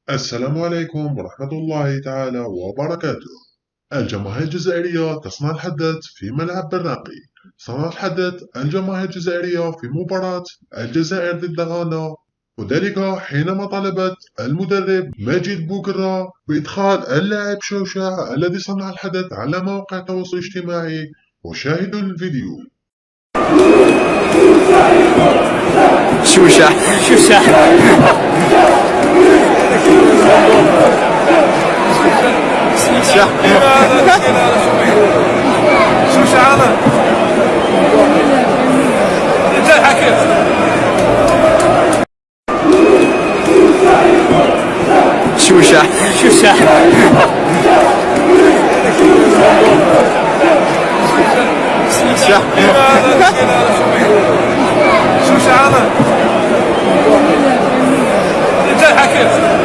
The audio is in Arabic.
السلام عليكم ورحمة الله تعالى وبركاته. الجماهير الجزائرية تصنع الحدث في ملعب برناقي. صنعت الحدث الجماهير الجزائرية في مباراة الجزائر ضد غانا، وذلك حينما طلبت المدرب ماجد بوكرة بإدخال اللاعب شوشة الذي صنع الحدث على مواقع التواصل الاجتماعي. وشاهدوا الفيديو. شوشة شوشة شوشة هذا رجال حكيم شوشة شوشة شوشة هذا رجال حكيم